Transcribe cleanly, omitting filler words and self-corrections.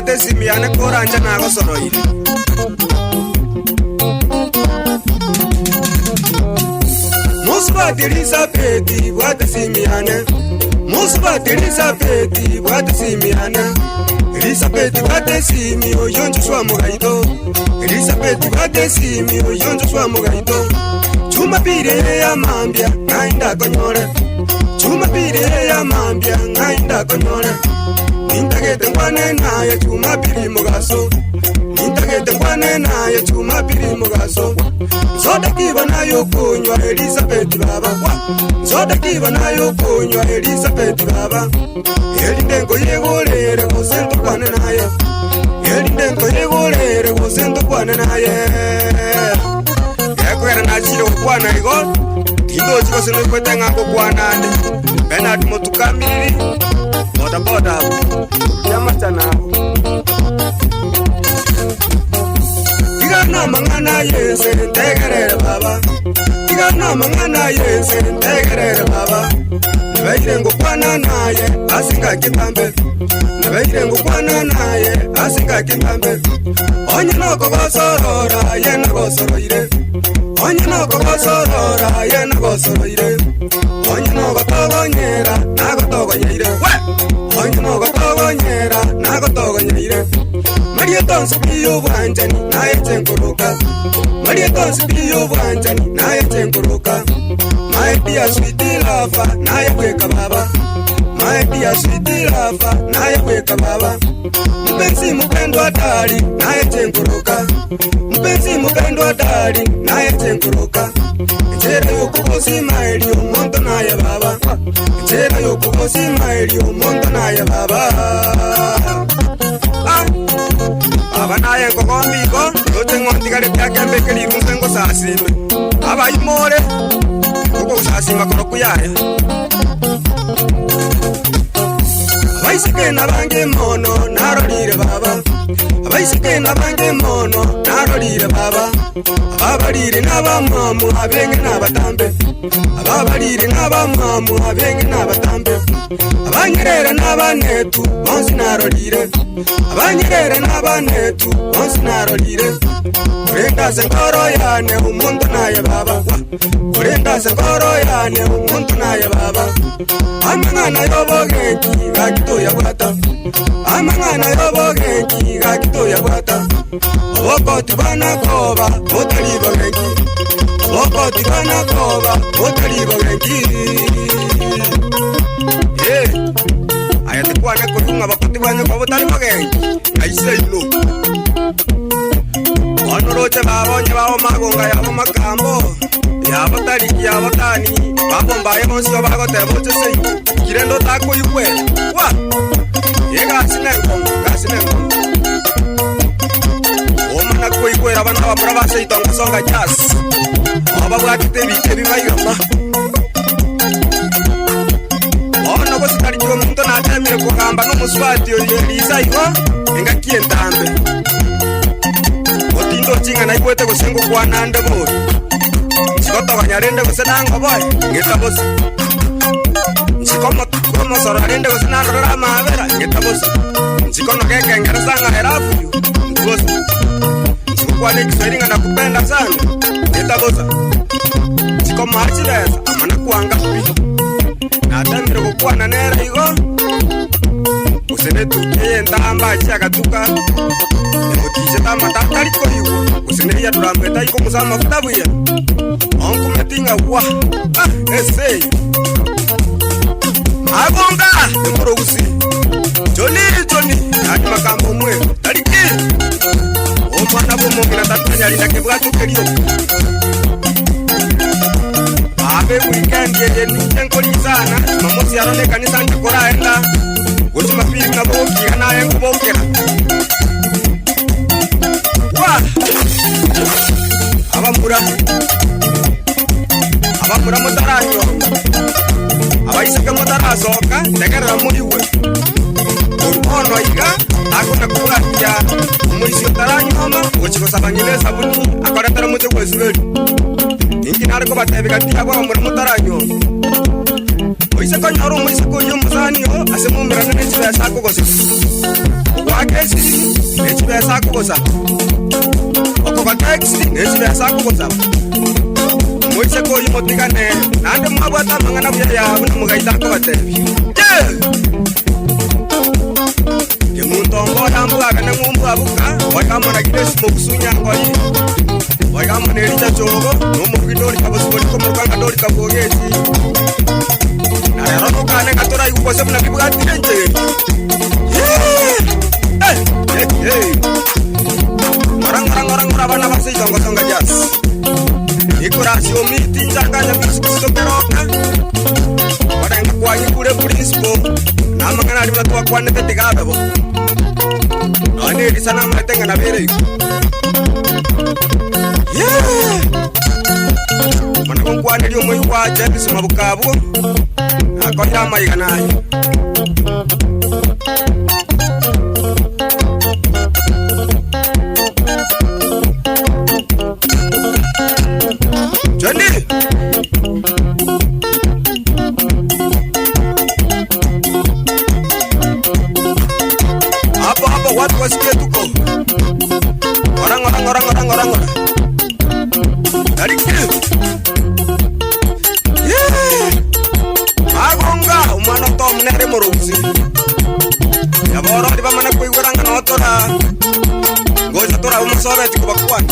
bwate simiane koranja nago soroire Musbati Elizabeth bwate simiane Musbati Elizabeth bwate simiane Elizabeth bwate simi oyonjo swa mugaito Elizabeth bwate simi oyonjo swa mugaito Chuma pire ya mambia nainda konyore Chuma pire ya mambia nainda konyore Nintagete ngwane naye chuma piri mugaso Nintagete ngwane naye chuma piri mugaso Zoda kiba nayo kunywa Elizabeth baba Zoda kiba nayo kunywa Elizabeth baba Elindengo yegolere gosento kwane naye Elindengo yegolere gosento kwane naye Yakwera nachiro kwana igol Tindo chiko sino kwete ngako kwana ande Benard motukamiri Boda boda Yamachana Tigana mangana yense Ntegerere baba Tigana mangana yense Ntegerere baba Nabairengo kwana naye Asinga kitambe Nabairengo kwana naye Asinga kitambe Onye noko gosorora Yena gosoroire Onye noko gosorora Yena gosoroire Onye noko togonyera Nago togonyere Onye noko togonyera Nago togonyere Maria tonsi piyo bwanjani Naye chenkuruka Maria tonsi piyo bwanjani Naye chenkuruka My dear sweetie lover Naye kweka baba My dear sweetie lover Naye kweka baba Mpenzi mpendwa dali Naye chenkuruka Mpenzi mpendwa dali Naye chenkuruka Njera yokubosi maili Omonto naye baba Njera yokubosi maili Omonto naye baba Aba naye nkokombiko Yote ngondigale pyakembe kelirunze ngo sasime Aba imore Kuko usasima kono kuyaya Abaisike nabange mono narolire baba Abaisike nabange mono narolire baba Ababalire nabamamu abenge nabatambe Ababalire nabamamu abenge nabatambe Abanyerere nabanetu bonsi narolire Abanyerere nabanetu bonsi narolire Kurendaze ngoro yane umuntu naye baba Kurendaze ngoro yane umuntu naye baba Amangana yobogenki gakitoya bwata Amangana yobogenki gakitoya bwata Obokoti banakoba otali bogenki Obokoti banakoba otali bogenki Ayate kwane kuyunga bakoti banakoba otali bogenki Aise ilo Onoroche babonye babo magonga yabo makambo Yabo tariki yabo tani Babo mbaye monsi yobagote boche sei Kirendo tako yukwe Wa Yega sinengo Omana kwe kwe rabana wapura base itonga songa jazz Oba wakite biche bibayirama Ono ko sitari kiwa muntu na atemire kugamba no muswati Elisa iwa Enga kientambe Otindo chinga na ikwete kusengu kwa nande bori Chikoto wanyarende kusenango boy Ngeta bosi Chikomo sorarende kusenango rama avera Ngeta bosi Chikono keke ngeresanga herafu yu Bosi Chikukwa neki sweringa na kupenda sana Ngeta bosa Chikomo hachileza Amana kuanga pi Na atemire kukua na nera higo Usenetu keye ndamba chakatuka Emotije tama tatariko higo Useneria turamweta hiko musama futabuya Onku metinga wa Esei Agonga Emuro usi Johnny Hadi makambo mwe Tariki Omwana bomo Mina tatanya lina kebwa tukerio Abe weekend Yeye ni sana Mamosi arone kanisa Njikora enda Gochi mapiri na boki Hana yengu bokera Wa Abamura mutaranyo Abaiseke mutarasoka Tegerera muriwe Ono iga Akuna kuwatia Umurisi utaranyo homa Uchiko sabangile sabuni Akaretara mute kwezubeli Ingi nareko batebika Tia kwa mura mutaranyo Uiseko nyoro umurisi kunyo Musa manio asemumirana nechibesa kugosa wakesi nechibesa kugosa okokataxi nechibesa kugosa moise koyi motigane nande mwabwata mangana buya yabu namugaita kubatebi kemuntongo yambuaga nengumbu abuka wakamona kidesi mokusunya ngoyi wakamona erija chogo nomugidori kabosiboli komurukanga dori kabogezi narero kane katora yukose muna bibwatire nje ngorangorangora bana basizonga jas ikurasio miti njanganya bisikusokeroka warenga kwanyi kule principal namangana ali batwa kwane tetigabebo nani sana matenga na bere mana konkwane lyo moyi kwaje bisuma bukabu akoya mayiga nayo Johnny hapo watu wasikie tuko orang dari kiri agonga umano to mnere moruzi ya boro di bamana kuiguranga notora goja tora umusobe tikubakwani